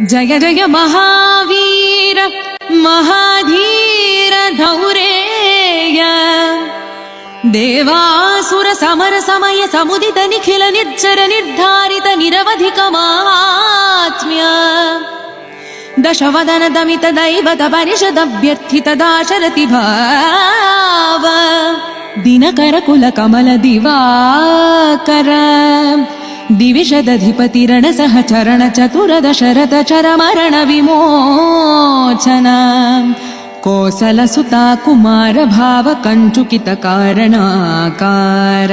जय जय महावीर महाधीर धौरेय देवासुर समर समय समुदित निखिल निर्जर निर्धारित निरवधिक माहात्म्य दशवदन दमित दैवत परिषद अभ्यर्थित दाशरथि भाव दिनकर कुल कमल दिवाकर दिविषदधिपति रण सहचरण चतुर दशरथ चर मरण विमोचन कोसल सुता कुमार भाव कंचुकित कारणाकार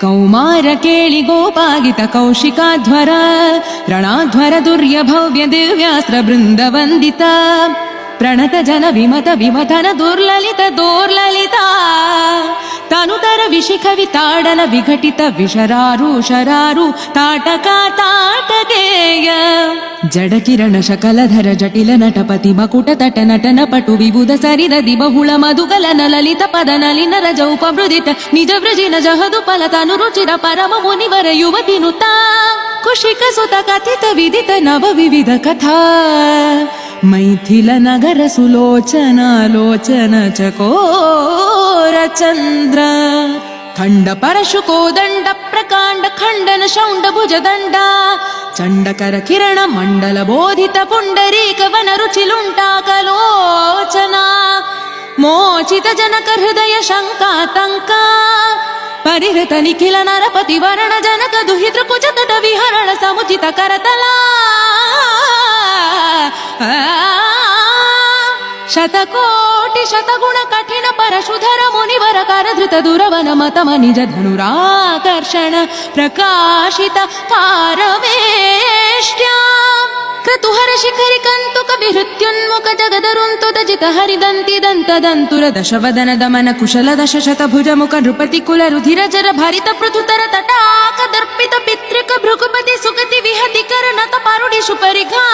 कौमार केळि गोपागित कौशिकाध्वर ರಣಾಧ್ವರ दुर्य भव्य दिव्यास्त्र बृंद वंदित प्रणत जन विमत विमथन दुर्ललित दोर्ललिता तनुतर विशिख विताडन विघटित विशरारु शरारु ताटका ताटकेय जड किरण शकलधर जटिल नटपति मकुट तट नटन पटु विबुध सरिदधि बहुಳ मधुगलन ललित पद नलिन रजौपमृदित निज वृजिन जहदु फलतनु रुचिर परम मुनिवर युवति नुता कुशिक सुत कथित विदित नव विविध कथा मैथिल नगर सुलोचन लोचन चकोर चंद्र खंड परशु कोदंड प्रकांड खंडन शौंड भुज दंड चंडकर किरण मंडल बोधित पुंडरीक वन रुचिलुंटाकलोचना मोचित जनक हृदय शंकातंका परिहृत निखिल नरपति वरण जनक दुहितृ कुज तट विहरण समुचित करतला शतकोटि शतगुण कठिन परशुधर मुनिवर कर धृत दुरवन मतम निज धनुराकर्षण प्रकाशित पारमेष्ट्या क्रतुहर शिखरि कंतुक विहृत्युन्मुख जगदरुन्तुत जित हरिदन्ति दन्त दन्तुर दशवदन दमन कुशल दश शत भुज मुख नृपति कुल रुधिर जर भरित पृथुतर तटाक दर्पित पितृक भृगुपति सुगति विहति कर नत पारुडिषु परिघा